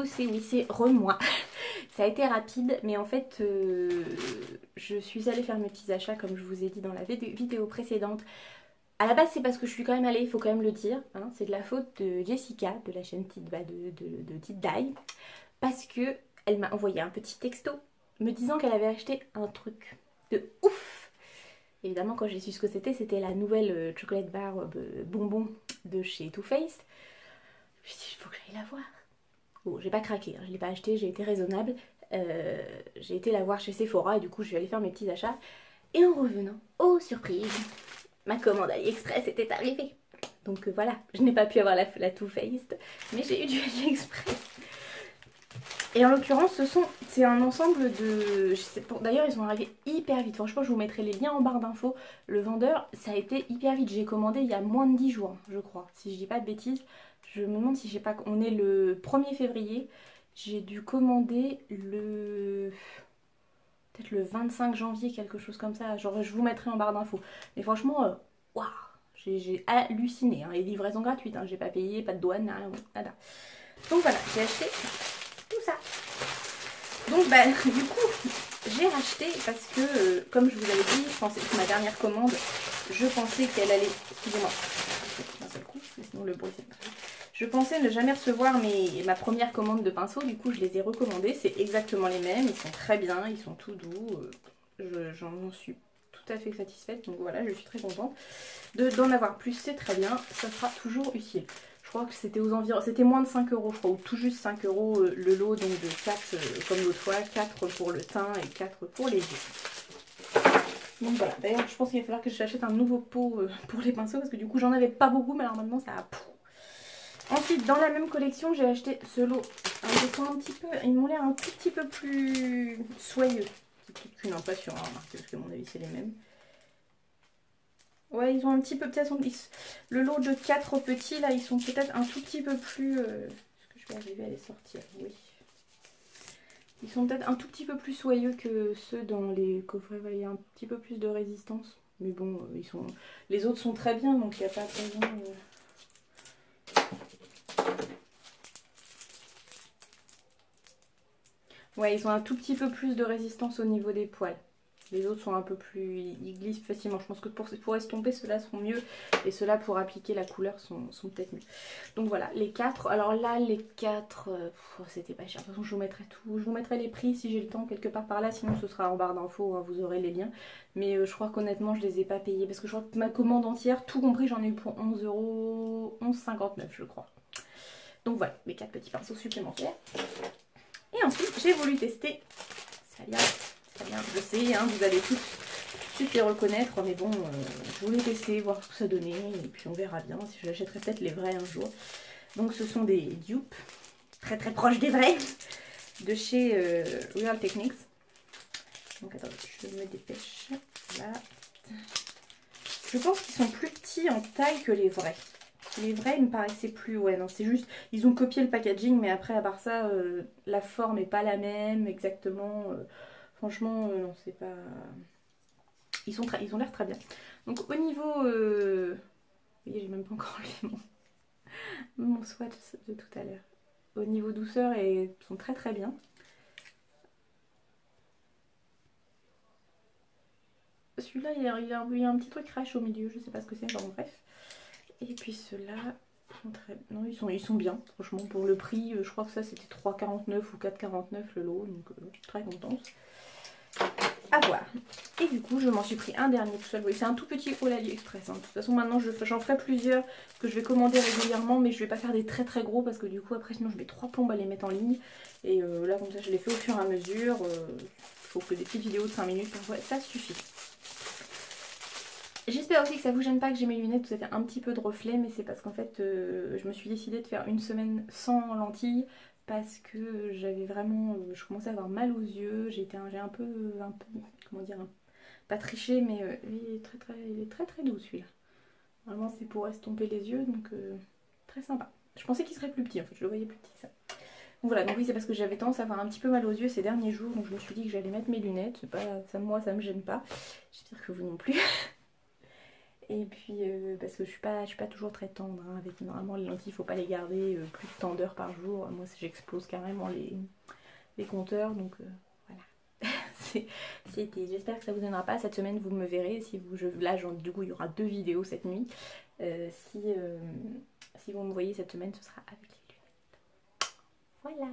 coucou, c'est oui, c'est re-moi. Ça a été rapide, mais en fait, je suis allée faire mes petits achats comme je vous ai dit dans la vidéo précédente. À la base, c'est parce que je suis quand même allée, il faut quand même le dire. Hein, c'est de la faute de Jessica, de la chaîne de Tite Die, parce que elle m'a envoyé un petit texto me disant qu'elle avait acheté un truc de ouf. Évidemment, quand j'ai su ce que c'était la nouvelle chocolate bar bonbon de chez Too Faced. Je me suis dit, il faut que j'aille la voir. Bon, j'ai pas craqué, hein, je l'ai pas acheté, j'ai été raisonnable. J'ai été la voir chez Sephora et du coup, je suis allée faire mes petits achats. Et en revenant, oh surprise, ma commande AliExpress était arrivée. Donc voilà, je n'ai pas pu avoir la Too Faced, mais j'ai eu du AliExpress. Et en l'occurrence, c'est un ensemble de... D'ailleurs, ils sont arrivés hyper vite. Franchement, je vous mettrai les liens en barre d'infos. Le vendeur, ça a été hyper vite. J'ai commandé il y a moins de 10 jours, je crois. Si je dis pas de bêtises, je me demande si j'ai pas... On est le 1er février. J'ai dû commander peut-être le 25 janvier, quelque chose comme ça. Genre, je vous mettrai en barre d'infos. Mais franchement, waouh, j'ai halluciné. Hein. Et livraison gratuite, hein. J'ai pas payé, pas de douane, rien, nada. Donc voilà, j'ai acheté tout ça. Donc bah du coup j'ai racheté parce que comme je vous avais dit, je pensais que ma dernière commande, je pensais qu'elle allait, excusez-moi, d'un seul coup, parce que sinon le bruit c'est pas grave. Je pensais ne jamais recevoir ma première commande de pinceaux, du coup je les ai recommandés, c'est exactement les mêmes, ils sont très bien, ils sont tout doux, j'en suis tout à fait satisfaite, donc voilà, je suis très contente. D'en avoir plus, c'est très bien, ça sera toujours utile. Je crois que c'était aux environs, c'était moins de 5 euros, je crois, ou tout juste 5 euros le lot, donc de 4 comme l'autre fois, 4 pour le teint et 4 pour les yeux. Donc voilà, d'ailleurs je pense qu'il va falloir que j'achète un nouveau pot pour les pinceaux, parce que du coup j'en avais pas beaucoup, mais alors maintenant ça a... Ensuite, dans la même collection, j'ai acheté ce lot. Ils m'ont l'air un tout petit peu plus soyeux. C'est peut-être qu'une impression, hein, remarquez, parce que à mon avis c'est les mêmes. Ouais, ils ont un petit peu, peut-être, le lot de 4 petits, là, ils sont peut-être un tout petit peu plus... Est-ce que je vais arriver à les sortir? Oui. Ils sont peut-être un tout petit peu plus soyeux que ceux dans les coffrets. Il y a un petit peu plus de résistance. Mais bon, les autres sont très bien, donc il n'y a pas de raison... Ouais, ils ont un tout petit peu plus de résistance au niveau des poils. Les autres sont un peu plus... Ils glissent facilement. Je pense que pour estomper, ceux-là sont mieux. Et ceux-là, pour appliquer la couleur, sont peut-être mieux. Donc voilà, les 4. Alors là, les 4... c'était pas cher. De toute façon, je vous mettrai tout. Je vous mettrai les prix si j'ai le temps quelque part par là. Sinon, ce sera en barre d'infos. Hein, vous aurez les liens. Mais je crois qu'honnêtement, je les ai pas payés. Parce que je crois que ma commande entière, tout compris, j'en ai eu pour 11 €. 11,59 je crois. Donc voilà, mes 4 petits pinceaux supplémentaires. Et ensuite, j'ai voulu tester... Ça vient, je sais, hein, vous allez tous les reconnaître, mais bon, je voulais tester, voir ce que ça donnait, et puis on verra bien si j'achèterai peut-être les vrais un jour. Donc ce sont des dupes, très très proches des vrais, de chez Real Techniques. Donc attendez, je me dépêche. Là. Je pense qu'ils sont plus petits en taille que les vrais. Les vrais, ils me paraissaient plus... Ouais, non, c'est juste... Ils ont copié le packaging, mais après, à part ça, la forme n'est pas la même, exactement. Franchement, non, c'est pas... Ils ont l'air très bien. Donc, au niveau... Vous voyez, j'ai même pas encore enlevé mon swatch de tout à l'heure. Au niveau douceur, ils sont très très bien. Celui-là, il y a un petit truc crash au milieu, je sais pas ce que c'est, enfin bon, bref. Et puis ceux-là... Non, ils sont bien, franchement, pour le prix, je crois que ça c'était 3,49 ou 4,49 le lot, donc très contente. À voir. Et du coup, je m'en suis pris un dernier tout seul. Oui, c'est un tout petit haul AliExpress. Hein. De toute façon, maintenant, j'en ferai plusieurs que je vais commander régulièrement, mais je vais pas faire des très très gros parce que du coup, après, sinon, je mets 3 plombes à les mettre en ligne. Et là, comme ça, je les fais au fur et à mesure. Il faut que des petites vidéos de 5 minutes, parfois, ça suffit. J'espère aussi que ça vous gêne pas que j'ai mes lunettes, ça fait un petit peu de reflet, mais c'est parce qu'en fait je me suis décidée de faire une semaine sans lentilles parce que j'avais vraiment, je commençais à avoir mal aux yeux, j'ai un peu, comment dire, pas triché, mais il est très très doux celui-là. Vraiment c'est pour estomper les yeux, donc très sympa. Je pensais qu'il serait plus petit en fait, je le voyais plus petit ça. Donc voilà, donc oui c'est parce que j'avais tendance à avoir un petit peu mal aux yeux ces derniers jours, donc je me suis dit que j'allais mettre mes lunettes, c'est pas, ça, moi ça me gêne pas, j'espère que vous non plus. Et puis parce que je suis pas toujours très tendre hein, avec normalement les lentilles, il faut pas les garder plus de tant d'heures par jour. Moi j'explose carrément les compteurs, donc voilà. C'était. J'espère que ça vous donnera pas. Cette semaine vous me verrez. Si vous, là du coup il y aura 2 vidéos cette nuit. Si vous me voyez cette semaine, ce sera avec les lunettes. Voilà.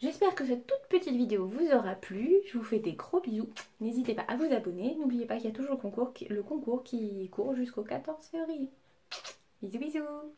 J'espère que cette toute petite vidéo vous aura plu. Je vous fais des gros bisous. N'hésitez pas à vous abonner. N'oubliez pas qu'il y a toujours le concours qui court jusqu'au 14 février. Bisous bisous.